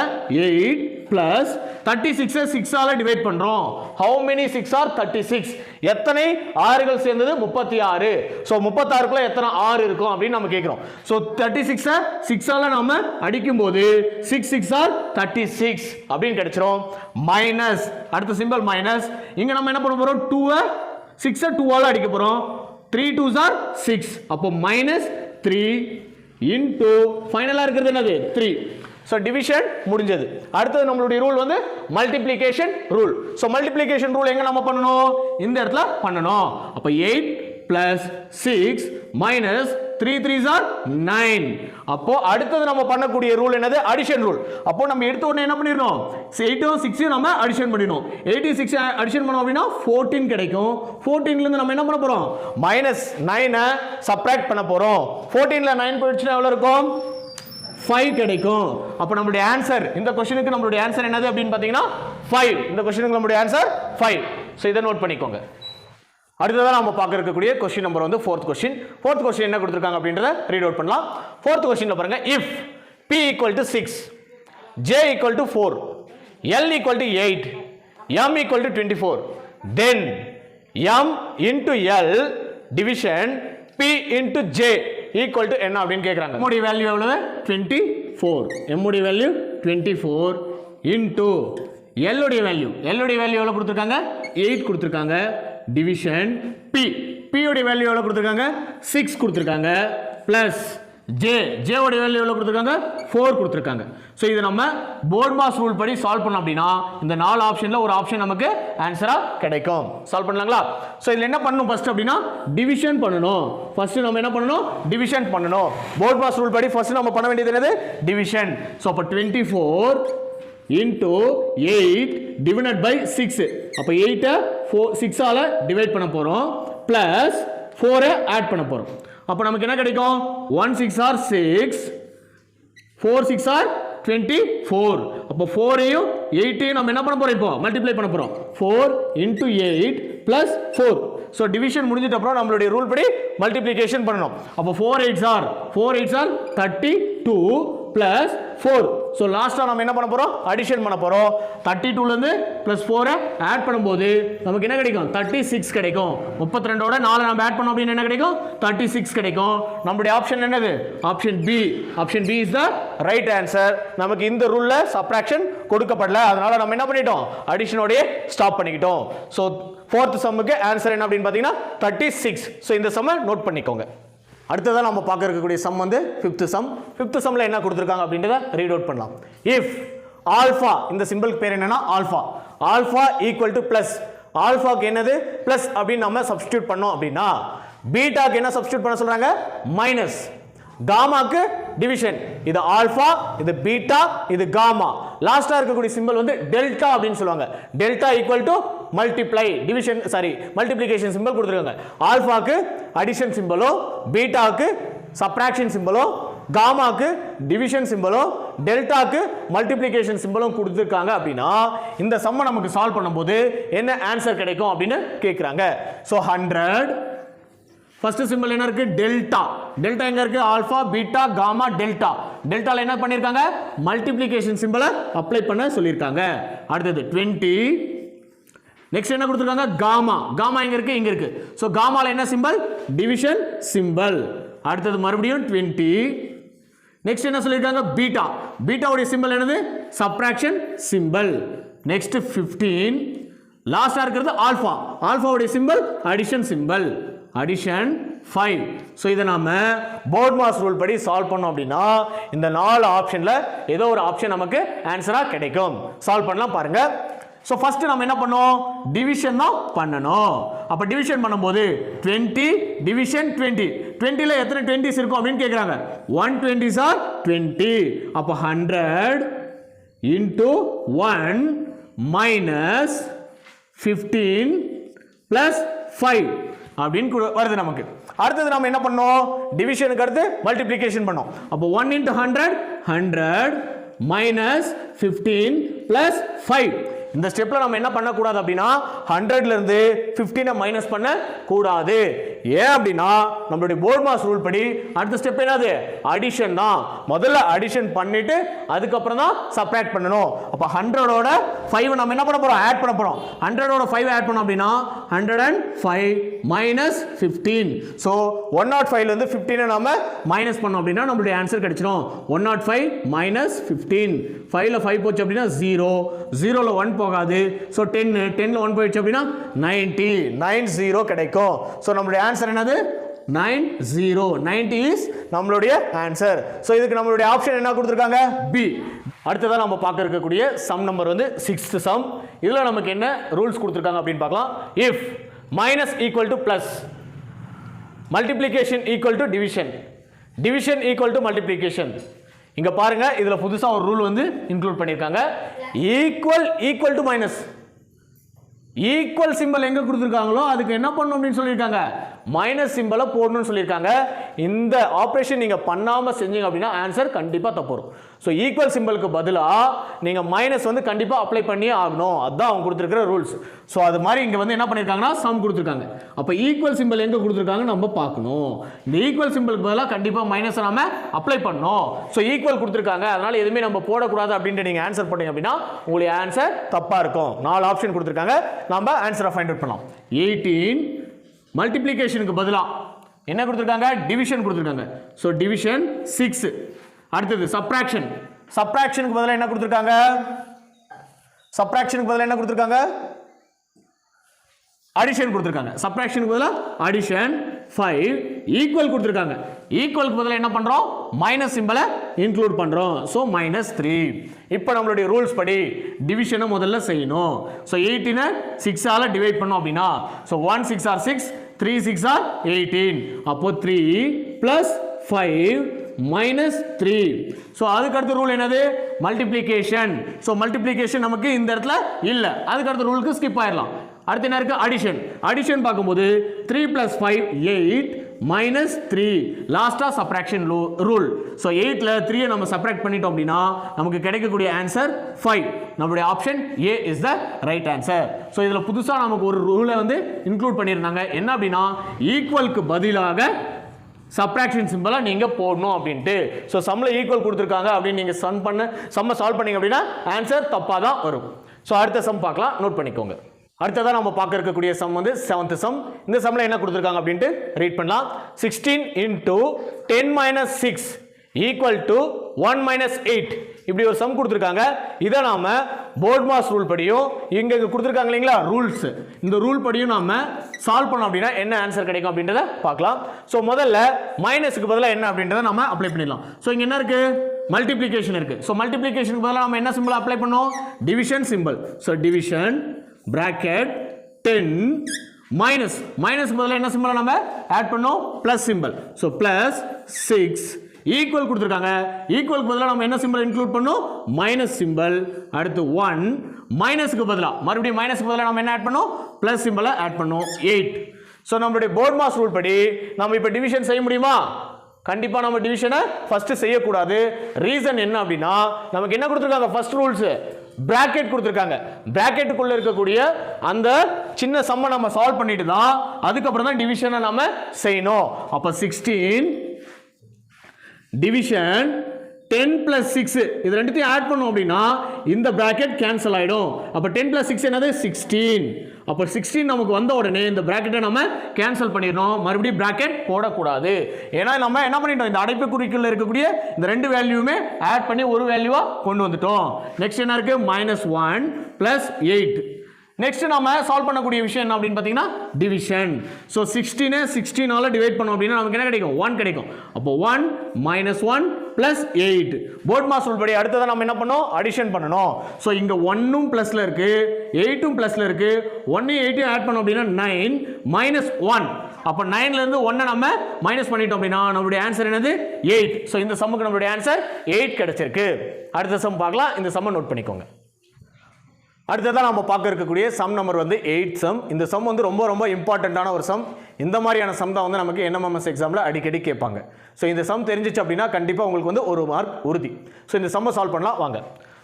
8 plus 36 6 ஆல டிவைட் பண்றோம். how many 6 are 36? எத்தனை 6கள் சேர்ந்தது? 36. சோ 36க்குள்ள எத்தனை 6 இருக்கும் அப்படி நம்ம கேக்குறோம். சோ 36 6 ஆல நாம அடிக்கும்போது 6 6 are 36 அப்படினு கிடைச்சிரும். மைனஸ், அடுத்த சிம்பல் மைனஸ். இங்க நம்ம என்ன பண்ண போறோம்? 2 6 2 ஆல அடிக்க போறோம். 3 2s are 6. அப்போ minus 3 into ஃபைனலா இருக்குது என்னது? 3. சோ டிவிஷன் முடிஞ்சது. அடுத்து நம்மளுடைய ரூல் வந்து multiplication rule. So multiplication rule எங்க நம்ம பண்ணனும்? இந்த இடத்துல பண்ணனும். அப்ப 8 plus 6 minus 3 3s are 9. அப்போ அடுத்து நம்ம பண்ணக்கூடிய ரூல் என்னது? Addition rule. அப்போ நம்ம எடுத்த உடனே என்ன பண்ணிரணும்? 8 6 நம்ம அடிஷன் பண்ணினோம். 8 6 அடிஷன் பண்ணோம் அப்படினா 14 கிடைக்கும். 14ல இருந்து நம்ம என்ன பண்ண போறோம்? -9 சப்ட்ராக்ட் பண்ண போறோம். 14ல 9 போயிடுச்சுனா எவ்வளவு இருக்கும்? 5 கிடைக்கும். அப்ப நம்மளுடைய ஆன்சர், இந்த क्वेश्चनக்கு நம்மளுடைய ஆன்சர் என்னது அப்படினு பாத்தீங்கன்னா 5. இந்த क्वेश्चनக்கு நம்மளுடைய ஆன்சர் 5. சோ இத நோட் பண்ணிக்கோங்க. அடுத்ததா நாம பார்க்க இருக்கக்கூடிய क्वेश्चन நம்பர் வந்து 4th क्वेश्चन. 4th क्वेश्चन என்ன கொடுத்திருக்காங்க அப்படின்றத ரீட் அவுட் பண்ணலாம். 4th क्वेश्चनல பாருங்க if p equal to 6, j equal to 4, l equal to 8, m equal to 24, then m into l division p into j equal to என்ன அப்படினு கேக்குறாங்க. m உடைய value எவ்வளவு? 24. m உடைய வேல்யூ 24 into l உடைய value எவ்வளவு கொடுத்திருக்காங்க? 8 கொடுத்திருக்காங்க. டிவிஷன் p உடைய வேல்யூ எவ்வளவு கொடுத்திருக்காங்க? 6 கொடுத்திருக்காங்க. பிளஸ் j ஓட வேல்யூ எவ்வளவு கொடுத்திருக்காங்க 4 கொடுத்திருக்காங்க சோ இது நம்ம போர்ட்மாஸ் ரூல் படி சால்வ் பண்ணோம் அப்படினா இந்த நாலு ஆப்ஷன்ல ஒரு ஆப்ஷன் நமக்கு ஆன்சரா கிடைக்கும் சால்வ் பண்ணலாங்களா சோ இதுல என்ன பண்ணனும் ஃபர்ஸ்ட் அப்படினா டிவிஷன் பண்ணனும் ஃபர்ஸ்ட் நம்ம என்ன பண்ணனும் டிவிஷன் பண்ணனும் போர்ட்மாஸ் ரூல் படி ஃபர்ஸ்ட் நம்ம பண்ண வேண்டியது என்னது டிவிஷன் சோ அப்ப 24 into 8 divided by 6 அப்ப 8 6 ஆல டிவைட் பண்ண போறோம் plus 4 ஆட் பண்ண போறோம் அப்ப நமக்கு என்ன கிடைக்கும் 1 6 are 6 4 6 are 24 அப்ப 4 ஐயும் 8 ஐயும் நம்ம என்ன பண்ண போறோம் இப்போ மல்டிப்ளை பண்ண போறோம் 4 into 8 plus 4 so division முடிஞ்சிட்ட அப்புறம் நம்மளுடைய ரூல் படி மல்டிப்ளிகேஷன் பண்ணனும் அப்ப 4 8s are 32 plus 4 so லாஸ்டா நம்ம என்ன பண்ண போறோம் அடிஷன் பண்ண போறோம் 32 ல இருந்து plus 4 ஆட் பண்ணும்போது நமக்கு என்ன கிடைக்கும் 36 கிடைக்கும் 32 ஓட 4 நாம ஆட் பண்ணோம் அப்படினா என்ன கிடைக்கும் 36 கிடைக்கும் நம்மளுடைய ஆப்ஷன் என்னது option B is the right answer நமக்கு இந்த ரூல்ல சப்ட்ராக்ஷன் கொடுக்கப்படல அதனால நம்ம என்ன பண்ணிட்டோம் அடிஷனோட ஸ்டாப் பண்ணிட்டோம் so fourth சம்முக்கு ஆன்சர் என்ன அப்படினு பாத்தீங்கன்னா 36 so இந்த சம்மை நோட் பண்ணிக்கோங்க அடுத்ததா நம்ம பார்க்க இருக்கக்கூடிய சம் வந்து fifth சம்ல என்ன கொடுத்திருக்காங்க அப்படின்றத ரீட் அவுட் பண்ணலாம் if ஆல்பா இந்த சிம்பலுக்கு பேர் என்னன்னா ஆல்பா ஈக்குவல் டு பிளஸ் ஆல்பாக்கு என்னது பிளஸ் அப்படி நம்ம சப்ஸ்டிட்யூட் பண்ணோம் அப்படினா பீட்டாக்கு என்ன சப்ஸ்டிட்யூட் பண்ண சொல்றாங்க மைனஸ் காமாக்கு டிவிஷன் இது ஆல்பா இது பீட்டா இது காமா லாஸ்டா இருக்கக்கூடிய சிம்பல் வந்து டெல்டா அப்படினு சொல்வாங்க delta equal to multiply division multiplication symbol கொடுத்திருக்காங்க ஆல்பாக்கு அடிஷன் சிம்பலோ பீட்டாக்கு சப்ட்ராக்ஷன் சிம்பலோ காமாக்கு டிவிஷன் சிம்பலோ டெல்டாக்கு மல்டிப்ளிகேஷன் சிம்பலும் கொடுத்திருக்காங்க அப்படினா இந்த சம்ம நமக்கு சால்வ் பண்ணும்போது என்ன ஆன்சர் கிடைக்கும் அப்படினு கேக்குறாங்க சோ 100 ஃபர்ஸ்ட் சிம்பல் என்ன இருக்கு டெல்டா எங்க இருக்கு ஆல்பா பீட்டா காமா டெல்டால என்ன பண்ணிருக்காங்க மல்டிப்ளிகேஷன் சிம்பலை அப்ளை பண்ண சொல்லிருக்காங்க அடுத்து 20 நெக்ஸ்ட் என்ன கொடுத்திருக்காங்க காமா எங்க இருக்கு இங்க இருக்கு சோ காமால என்ன சிம்பல் டிவிஷன் சிம்பல் அடுத்து மறுபடியும் 20 நெக்ஸ்ட் என்ன சொல்லிருக்காங்க பீட்டாவுடைய சிம்பல் என்னது சப்ட்ராக்ஷன் சிம்பல் நெக்ஸ்ட் 15 லாஸ்டா இருக்குது ஆல்பாவுடைய symbol addition symbol addition 5 so இத நாம போர்ட்மாஸ் ரூல் படி சால்வ் பண்ணோம் அப்படினா இந்த நாலு ஆப்ஷன்ல ஏதோ ஒரு ஆப்ஷன் நமக்கு ஆன்சரா கிடைக்கும் சால்வ் பண்ணலாம் பாருங்க so first நாம என்ன பண்ணோம் டிவிஷன் தான் பண்ணனும் அப்ப டிவிஷன் பண்ணும்போது 20 டிவிஷன் 20 ல எத்தனை 20s இருக்கும் அப்படினு கேக்குறாங்க 120s are 20 அப்ப 100 into 1 minus 15 plus 5 அப்படினு வருது நமக்கு அடுத்து நாம என்ன பண்ணோம் டிவிஷனுக்கு அடுத்து மல்டிப்ளிகேஷன் பண்ணோம் அப்ப 1 into 100 minus 15 plus 5 இந்த ஸ்டெப்ல நம்ம என்ன பண்ண கூடாது அப்படினா 100 ல இருந்து 15 மைனஸ் பண்ண கூடாது ஏன் அப்படினா நம்மளுடைய போர்ட்மாஸ் ரூல் படி அடுத்த ஸ்டெப் என்னது அடிஷன் தான் முதல்ல அடிஷன் பண்ணிட்டு அதுக்கு அப்புறம் தான் சப்ட்ராக்ட் பண்ணனும் அப்ப 100 ஓட 5 நம்ம என்ன பண்ண போறோம் ஆட் பண்ண போறோம் 100 ஓட 5 ஆட் பண்ணோம் அப்படினா 105 minus 15 so 105 ல இருந்து 15 நாம மைனஸ் பண்ணோம் அப்படினா நம்மளுடைய ஆன்சர் கிடைச்சிரும் 105 minus 15 5 ல 5 போச்சு அப்படினா 0 ல 1 போகாது சோ 10 ல 1 போயிடுச்சு அப்படினா 90 கிடைக்கும் சோ நம்மளுடைய ஆன்சர் என்னது 90 இஸ் நம்மளுடைய ஆன்சர் சோ இதுக்கு நம்மளுடைய ஆப்ஷன் என்ன கொடுத்திருக்காங்க பி அடுத்ததா நம்ம பார்க்க இருக்கக்கூடிய சம் நம்பர் வந்து 6th சம் இதுல நமக்கு என்ன ரூல்ஸ் கொடுத்திருக்காங்க அப்படினு பார்க்கலாம் if minus equal to plus multiplication equal to division equal to multiplication இங்க பாருங்க இதுல புதுசா ஒரு ரூல் வந்து இன்க்ளூட் பண்ணிருக்காங்க equal to minus equal symbol எங்க கொடுத்திருக்காங்களோ அதுக்கு என்ன பண்ணனும் அப்படினு சொல்லிருக்காங்க மைனஸ் சிம்பலை போடணும்னு சொல்லிருக்காங்க இந்த ஆபரேஷன் நீங்க பண்ணாம செஞ்சீங்க அப்படினா ஆன்சர் கண்டிப்பா தப்பு வரும் சோ ஈக்குவல் சிம்பலுக்கு பதிலா நீங்க மைனஸ் வந்து கண்டிப்பா அப்ளை பண்ணியே ஆகணும் அதான் அவங்க கொடுத்திருக்கிற ரூல்ஸ் சோ அது மாதிரி இங்க வந்து என்ன பண்ணிருக்காங்கன்னா சம் கொடுத்திருக்காங்க அப்ப ஈக்குவல் சிம்பல் எங்க கொடுத்திருக்காங்க நம்ம பார்க்கணும் இந்த ஈக்குவல் சிம்பலுக்கு பதிலா கண்டிப்பா மைனஸ் நாம அப்ளை பண்ணனும் சோ ஈக்குவல் கொடுத்திருக்காங்க அதனால எதுமே நம்ம போட கூடாது அப்படினு நீங்க ஆன்சர் பண்ணீங்க அப்படினா உங்களுடைய ஆன்சர் தப்பா இருக்கும் நாலு ஆப்ஷன் கொடுத்திருக்காங்க நாம ஆன்சரை ஃபைண்ட் அவுட் பண்ணலாம் 18 மல்டிப்ளிகேஷனுக்கு பதிலா என்ன கொடுத்திருக்காங்க டிவிஷன் கொடுத்திருக்காங்க சோ டிவிஷன் 6 அடுத்து சப்ட்ராக்ஷனுக்கு பதிலா என்ன கொடுத்திருக்காங்க அடிஷன் கொடுத்திருக்காங்க சப்ட்ராக்ஷனுக்கு பதிலா அடிஷன் 5 ஈக்குவல் கொடுத்திருக்காங்க ஈக்குவலுக்கு பதிலா என்ன பண்றோம் மைனஸ் சிம்பலை இன்க்ளூட் பண்றோம் ஸோ -3. இப்போ நம்மளுடைய ரூல்ஸ் படி டிவிஷனை முதல்ல செய்யணும். ஸோ 18 6 ஆல டிவைட் பண்ணோம் அப்படின்னா ஸோ 1 6 ஆர் 6 3 6 ஆர் 18 அப்போ 3 + 5 -3. ஸோ அதுக்கு அடுத்த ரூல் என்னது மல்டிப்ளிகேஷன். ஸோ மல்டிப்ளிகேஷன் நமக்கு இந்த இடத்துல இல்லை, அதுக்கு அடுத்த ரூலுக்கு ஸ்கிப் ஆயிடலாம். அடுத்து என்ன இருக்கு அடிஷன். அடிஷன் பார்க்கும்போது 3 + 5 8 -3 லாஸ்டா சப்ராக்ஷன் ரூல். ஸோ 8ல 3 நம்ம சப்ராக்ட் பண்ணிட்டோம் அப்படின்னா நமக்கு கிடைக்கக்கூடிய ஆன்சர் 5. நம்மளுடைய option A is the right answer. So இதில் புதுசாக நமக்கு ஒரு ரூலை வந்து இன்க்ளூட் பண்ணியிருந்தாங்க. என்ன அப்படின்னா ஈக்குவலுக்கு பதிலாக சப்ராக்ஷன் சிம்பலை நீங்கள் போடணும் அப்படின்ட்டு. ஸோ சம்மில் ஈக்குவல் கொடுத்துருக்காங்க அப்படின்னு நீங்கள் சம்மை சால்வ் பண்ணீங்க அப்படின்னா ஆன்சர் தப்பாக தான் வரும். ஸோ அடுத்த சம் பார்க்கலாம், நோட் பண்ணிக்கோங்க. அடுத்ததான் நம்ம பார்க்க இருக்கக்கூடிய சம் வந்து 7th சம். இந்த சம்மில் என்ன கொடுத்துருக்காங்க அப்படின்ட்டு ரீட் பண்ணலாம். 16 × 10 - 6 = 1 - 8 இப்படி ஒரு சம் கொடுத்துருக்காங்க. இதை நாம போர்ட் மாஸ் ரூல் படியும் இங்க கொடுத்துருக்காங்க இல்லைங்களா ரூல்ஸ், இந்த ரூல் படியும் நாம சால்வ் பண்ணோம் அப்படின்னா என்ன ஆன்சர் கிடைக்கும் அப்படின்றத பார்க்கலாம். ஸோ முதல்ல மைனஸுக்கு பதிலாக என்ன அப்படின்றத நம்ம அப்ளை பண்ணிடலாம். ஸோ இங்க என்ன இருக்கு மல்டிப்ளிகேஷன் இருக்கு. ஸோ மல்டிப்ளிகேஷனுக்கு பதிலாக நம்ம என்ன சிம்பிள் அப்ளை பண்ணோம் division simple. So division bracket 10 minus பதிலா என்ன சிம்பல் நம்ம ஆட் பண்ணோம் plus symbol. So plus 6 equal கொடுத்திருக்காங்க. ஈக்குவலுக்கு பதிலா நம்ம என்ன சிம்பல் இன்க்ளூட் பண்ணோம் மைனஸ் சிம்பல். அடுத்து 1 மைனஸ்க்கு பதிலா மறுபடியும் மைனஸ்க்கு பதிலா நம்ம என்ன ஆட் பண்ணோம் பிளஸ் சிம்பலை ஆட் பண்ணோம் 8. சோ நம்மளுடைய போர்ட் மாஸ் ரூல் படி நம்ம இப்ப டிவிஷன் செய்ய முடியுமா? கண்டிப்பா நம்ம டிவிஷனை ஃபர்ஸ்ட் செய்யக்கூடாது. ரீசன் என்ன அப்படின்னா நமக்கு என்ன கொடுத்திருக்காங்க ஃபர்ஸ்ட் ரூல்ஸ் பிராக்கெட் கொடுத்திருக்காங்க. பிராக்கெட்டுக்குள்ள இருக்கக்கூடிய அந்த சின்ன சம்மை நம்ம சால்வ் பண்ணிட்டு தான் அதுக்கப்புறம் தான் டிவிஷனை நம்ம செய்யணும். அப்ப 16 டிவிஷன் 10 + 6 இது ரெண்டுத்தையும் ஆட் பண்ணோம் அப்படின்னா இந்த பிராக்கெட் கேன்சல் ஆயிடும். அப்ப 10 + 6 என்னது 16. அப்ப 16 நமக்கு வந்த உடனே இந்த பிராக்கெட்டை நம்ம கேன்சல் பண்ணிடணும். மறுபடியும் பிராக்கெட் போடக்கூடாது. ஏன்னா நம்ம என்ன பண்ணிட்டோம் இந்த அடைப்புக்குறிக்குள்ள இருக்கக்கூடிய இந்த ரெண்டு வேல்யூமே ஆட் பண்ணி ஒரு வேல்யூவா கொண்டு வந்துட்டோம். நெக்ஸ்ட் என்ன இருக்கு -1 + 8. நெக்ஸ்ட் நாம சால்வ் பண்ணக்கூடிய விஷயம் என்ன அப்படின்னு பாத்தீங்கன்னா டிவிஷன். சோ 16 16 ஆல டிவைட் பண்ணோம் அப்படினா நமக்கு என்ன கிடைக்கும் 1 கிடைக்கும். அப்போ 1 - 1 + 8 போர்ட் மாஸ் ரூல் படி அடுத்ததா நாம என்ன பண்ணோம் அடிஷன் பண்ணனும். சோ இங்க 1 உம் பிளஸ்ல இருக்கு 8 உம் பிளஸ்ல இருக்கு. 1 8 உம் ஆட் பண்ணோம் அப்படினா 9 - 1. அப்ப 9 ல இருந்து 1 நம்ம மைனஸ் பண்ணிட்டோம் அப்படினா நம்மளுடைய ஆன்சர் என்னது 8. சோ இந்த சம்முக்கு நம்மளுடைய ஆன்சர் 8 கிடைச்சிருக்கு. அடுத்த சம் பார்க்கலாம். இந்த சம்மை நோட் பண்ணிக்கோங்க. அடுத்ததான் நம்ம பார்க்க இருக்கக்கூடிய சம் நம்பர் வந்து 8th சம். இந்த சம் வந்து ரொம்ப ரொம்ப இம்பார்ட்டன்டான ஒரு சம். இந்த மாதிரியான சம் தான் வந்து நமக்கு NMMS எக்ஸாமில் அடிக்கடி கேட்பாங்க. ஸோ இந்த சம் தெரிஞ்சிச்சு அப்படின்னா கண்டிப்பாக உங்களுக்கு வந்து ஒரு மார்க் உறுதி. ஸோ இந்த சம்மை சால்வ் பண்ணலாம் வாங்க.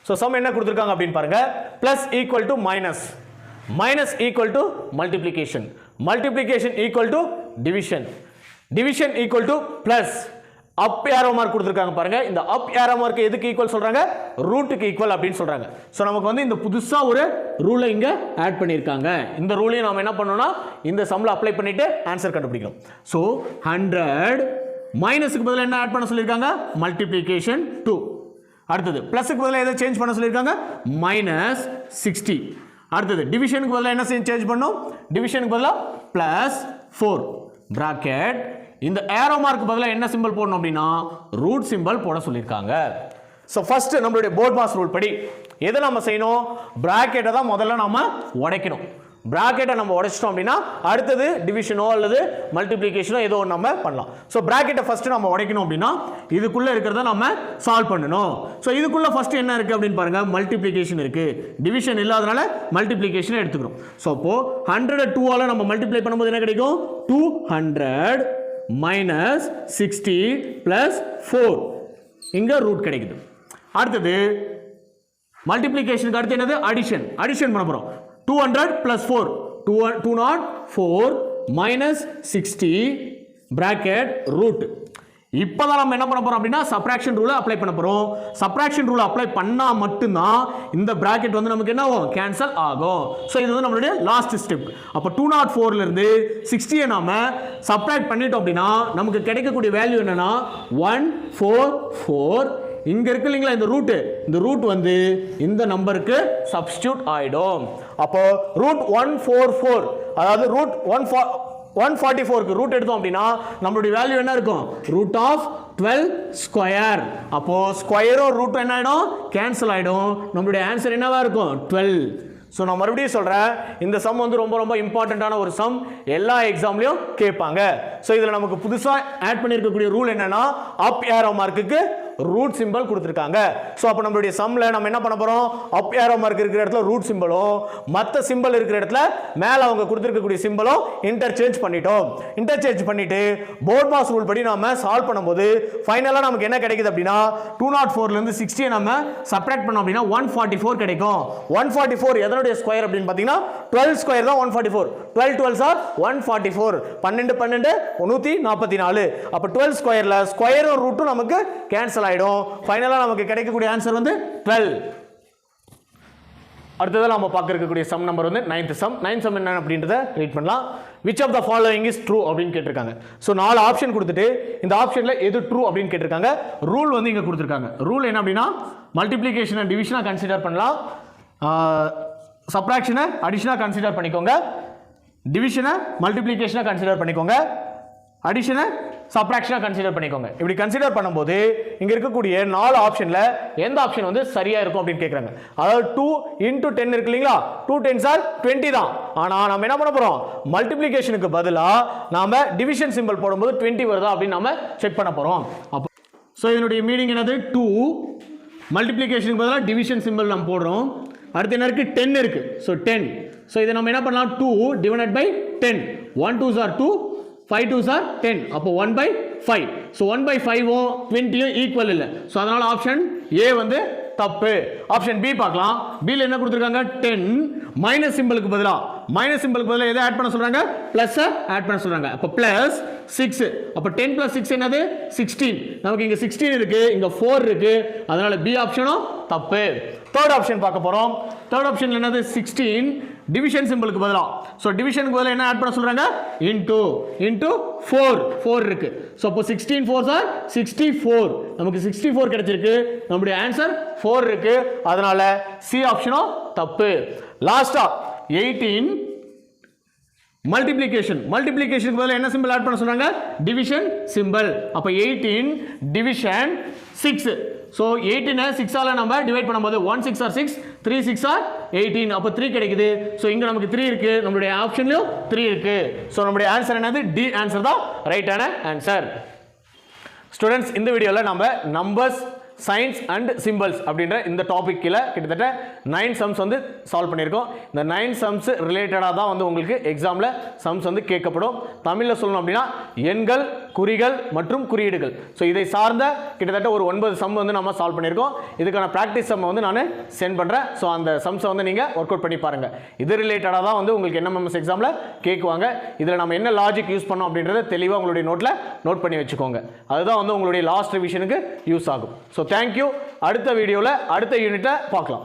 ஸோ சம் என்ன கொடுத்துருக்காங்க அப்படின்னு பாருங்க. Plus equal to minus, minus equal to multiplication, multiplication equal to division, division equal to plus up arrow mark கொடுத்துருக்காங்க பாருங்க. இந்த அப் ஏரோ மார்க் எதுக்கு ஈக்குவல் சொல்றாங்க ரூட்டுக்கு ஈக்குவல் அப்படின்னு சொல்றாங்க. ஸோ நமக்கு வந்து இந்த புதுசா ஒரு ரூலை இங்க ஆட் பண்ணியிருக்காங்க. இந்த ரூலையும் நாம என்ன பண்ணோம்னா இந்த சம்ல அப்ளை பண்ணிட்டு ஆன்சர் கண்டுபிடிக்கணும். ஸோ 100 மைனஸுக்கு பதிலாக என்ன ஆட் பண்ண சொல்லியிருக்காங்க மல்டிப்ளிகேஷன் 2. அடுத்தது பிளஸுக்கு பதிலாக எதை சேஞ்ச் பண்ண சொல்லியிருக்காங்க -60. அடுத்தது டிவிஷனுக்கு பதிலாக என்ன சேஞ்ச் பண்ணோம் டிவிஷனுக்கு பதிலாக +4 பிராக்கெட். இந்த ஏரோ மார்க் பதிலாக என்ன சிம்பல் போடணும் அப்படின்னா ரூட் சிம்பல் போட சொல்லியிருக்காங்க. ஸோ ஃபர்ஸ்ட் நம்மளுடைய போர்ட் மாஸ் ரூல் படி எதை நம்ம செய்யணும் பிராக்கெட்டை தான் முதல்ல நாம உடைக்கணும். பிராக்கெட்டை நம்ம உடைச்சிட்டோம் அப்படின்னா அடுத்தது டிவிஷனோ அல்லது மல்டிப்ளிகேஷனோ ஏதோ நம்ம பண்ணலாம். ஸோ பிராக்கெட்டை ஃபர்ஸ்ட் நம்ம உடைக்கணும் அப்படின்னா இதுக்குள்ள இருக்கிறத நம்ம சால்வ் பண்ணணும். ஸோ இதுக்குள்ள ஃபர்ஸ்ட் என்ன இருக்கு அப்படின்னு பாருங்க மல்டிப்ளிகேஷன் இருக்கு, டிவிஷன் இல்லாதனால மல்டிப்ளிகேஷன் எடுத்துக்கிறோம். ஸோ அப்போ 100 2ஆல நம்ம மல்டிப்ளை பண்ணும்போது என்ன கிடைக்கும் 200 -60 + 4 இங்க ரூட் கிடைக்குது. அடுத்தது மல்டிப்ளிகேஷனுக்கு அடுத்து என்னது அடிஷன், அடிஷன் பண்ண போறோம். 200 + 4 204 -60 பிராக்கெட் ரூட். இப்போதான் நம்ம என்ன பண்ண போறோம் அப்படின்னா சப்ராக்ஷன் ரூலை அப்ளை பண்ண போறோம். சப்ராக்ஷன் ரூலை அப்ளை பண்ணா மட்டும்தான் இந்த பிராக்கெட் வந்து நமக்கு என்ன ஆகும் கேன்சல் ஆகும். ஸோ இது வந்து நம்மளுடைய லாஸ்ட் ஸ்டெப். அப்போ 204ல இருந்து 60 நாம சப்ராக்ட் பண்ணிட்டோம் அப்படின்னா நமக்கு கிடைக்கக்கூடிய வேல்யூ என்னன்னா 144. இங்க இருக்கு இல்லைங்களா இந்த ரூட் வந்து இந்த நம்பருக்கு சப்ஸ்டிட்யூட் ஆயிடும். அப்போ ரூட் 144 அதாவது ரூட் 144க்கு ரூட் எடுத்தோம் அப்படின்னா நம்மளுடைய வேல்யூ என்ன இருக்கும் ரூட் ஆஃப் 12 ஸ்கொயர். அப்போ ஸ்கொயரும் ரூட்டும் என்ன ஆயிடும் கேன்சல் ஆயிடும். நம்மளுடைய ஆன்சர் என்னவா இருக்கும் 12. ஸோ நான் மறுபடியும் சொல்கிறேன், இந்த சம் வந்து ரொம்ப ரொம்ப இம்பார்ட்டண்ட்டான ஒரு சம், எல்லா எக்ஸாம்லையும் கேட்பாங்க. ஸோ இதில் நமக்கு புதுசாக ஆட் பண்ணியிருக்கக்கூடிய ரூல் என்னன்னா அப் ஏரோ மார்க்குக்கு ரூட் சிம்பிள் கொடுத்துருக்காங்க. ஸோ அப்போ நம்மளுடைய சம்மில் நம்ம என்ன பண்ண போகிறோம், அப் ஏரோ மார்க் இருக்கிற இடத்துல ரூட் சிம்பிளும் மற்ற சிம்பிள் இருக்கிற இடத்துல மேலே அவங்க கொடுத்துருக்கக்கூடிய சிம்பிளும் இன்டர்சேஞ்ச் பண்ணிட்டோம். இன்டர்சேஞ்ச் பண்ணிட்டு போர்ட் மாஸ் ரூல் படி நம்ம சால்வ் பண்ணும்போது ஃபைனலாக நமக்கு என்ன கிடைக்குது அப்படின்னா 204லேருந்து 60 நம்ம சப்ட்ராக்ட் பண்ணோம் அப்படின்னா 144 கிடைக்கும். 144 எதனுடைய ஸ்கொயர் அப்படின்னு பார்த்தீங்கன்னா 12 ஸ்கொயர் தான் 144. 12 12 ஆர் 144. 12 12 144. அப்போ 12 ஸ்கொயரில் ஸ்கொயரும் ரூட்டும் நமக்கு கேன்சல் ஆயிடும். ஃபைனலா நமக்கு கிடைக்கக்கூடிய ஆன்சர் வந்து 12. அடுத்தது நம்ம பார்க்க இருக்கக்கூடிய சம் நம்பர் வந்து 9th சம். 9th சம் என்ன அப்படின்றத ரீட் பண்ணலாம். which of the following is true அப்படின்னு கேட்டிருக்காங்க. ஸோ 4 ஆப்ஷன் கொடுத்துட்டு இந்த ஆப்ஷன்ல எது ட்ரூ அப்படின்னு கேட்டிருக்காங்க. ரூல் வந்து இங்க கொடுத்துருக்காங்க. ரூல் என்ன அப்படின்னா மல்டிப்ளிகேஷன் அண்ட் டிவிஷனா கன்சிடர் பண்ணலாம், சப்ராக்ஷனை அடிஷனா கன்சிடர் பண்ணிக்கோங்க, டிவிஷனை மல்டிப்ளிகேஷனா கன்சிடர் பண்ணிக்கோங்க, அடிஷனை சப்ராக்ஷனா கன்சிடர் பண்ணிக்கோங்க. இப்படி கன்சிடர் பண்ணும்போது இங்க இருக்கக்கூடிய 4 ஆப்ஷன்ல எந்த ஆப்ஷன் வந்து சரியா இருக்கும் அப்படின்னு கேக்குறாங்க. அதாவது 2 into 10 இருக்கு இல்லீங்களா, 2 10s are 20 தான். ஆனா நாம என்ன பண்ண போறோம், மல்டிப்ளிகேஷனுக்கு பதிலா நாம டிவிஷன் சிம்பல் போடும்போது 20 வருதா அப்படின்னு நாம செக் பண்ண போறோம். அப்போ சோ இதனுடைய மீனிங் என்னது, 2 மல்டிப்ளிகேஷனுக்கு பதிலா டிவிஷன் சிம்பல் நம்ம போடுறோம். அடுத்து என்ன இருக்கு, 10 இருக்கு. சோ 10. சோ இதை நம்ம என்ன பண்ணலாம், 2 divided by 10. 1 2s are 2, 5 2s are 10. அப்போ 1/5. ஸோ 1/5ம் 20யும் ஈக்குவல் இல்லை. ஸோ அதனால ஆப்ஷன் ஏ வந்து தப்பு. ஆப்ஷன் பி பார்க்கலாம். பியில் என்ன கொடுத்துருக்காங்க, 10 மைனஸ் சிம்பிளுக்கு பதிலாக எதை ஆட் பண்ண சொல்றாங்க, பிளஸ் ஆட் பண்ண சொல்றாங்க. அப்போ பிளஸ் 6. அப்போ 10 + 6 என்னது 16. நமக்கு இங்க 16 இருக்கு, இங்க 4 இருக்கு, அதனால பி ஆப்ஷனும் தப்பு. தேர்ட் ஆப்ஷன் பார்க்க போறோம். தேர்ட் ஆப்ஷன் என்னது, 16 டிவிஷன் சிம்பிளுக்கு பதிலா. ஸோ டிவிஷனுக்கு பதிலாக என்ன ஆட் பண்ண சொல்றாங்க, இன்டு 4 இருக்கு. ஸோ அப்போ 16 4s are 64. நமக்கு 64 கிடைச்சிருக்கு. நம்முடைய ஆன்சர் 4 இருக்கு. அதனால சி ஆப்ஷனும் தப்பு. லாஸ்டா 18 மல்டிப்ளிகேஷனுக்கு பதிலாக என்ன சிம்பிள் ஆட் பண்ண சொல்றாங்க, டிவிஷன் சிம்பிள். அப்போ 18 டிவிஷன் 6. ஸோ 18 6ஆல நம்ம டிவைட் பண்ணும்போது 1 6 are 6, 3 6 are 18. அப்போ 3 கிடைக்குது. ஸோ இங்க நமக்கு 3 இருக்கு, நம்மளுடைய ஆப்ஷன்லயும் 3 இருக்கு. ஸோ நம்மளுடைய ஆன்சர் என்னது, டி ஆன்சர் தான் ரைட்டான ஆன்சர். ஸ்டூடெண்ட்ஸ், இந்த வீடியோவில் நம்ம நம்பர்ஸ், சயின்ஸ் அண்ட் சிம்பிள்ஸ் அப்படின்ற இந்த டாபிக் கீழே கிட்டத்தட்ட 9 சம்ஸ் வந்து சால்வ் பண்ணியிருக்கோம். இந்த 9 சம்ஸ் ரிலேட்டடாக தான் வந்து உங்களுக்கு எக்ஸாமில் சம்ஸ் வந்து கேட்கப்படும். தமிழில் சொல்லணும் அப்படின்னா எண்கள், குறிகள் மற்றும் குறியீடுகள். ஸோ இதை சார்ந்த கிட்டத்தட்ட ஒரு 9 சம் வந்து நம்ம சால்வ் பண்ணியிருக்கோம். இதுக்கான ப்ராக்டிஸ் சம் வந்து நான் சென்ட் பண்ணுறேன். ஸோ அந்த சம்ஸை வந்து நீங்கள் ஒர்க் அவுட் பண்ணி பாருங்கள். இது ரிலேட்டடாக தான் வந்து உங்களுக்கு NMMS எக்ஸாமில் கேட்குவாங்க. இதில் நம்ம என்ன லாஜிக் யூஸ் பண்ணோம் அப்படின்றத தெளிவாக உங்களுடைய நோட்டில் நோட் பண்ணி வச்சுக்கோங்க. அதுதான் வந்து உங்களுடைய லாஸ்ட் ரிவிஷனுக்கு யூஸ் ஆகும். So thank you. அடுத்த வீடியோவில் அடுத்த யூனிட்டை பார்க்கலாம்.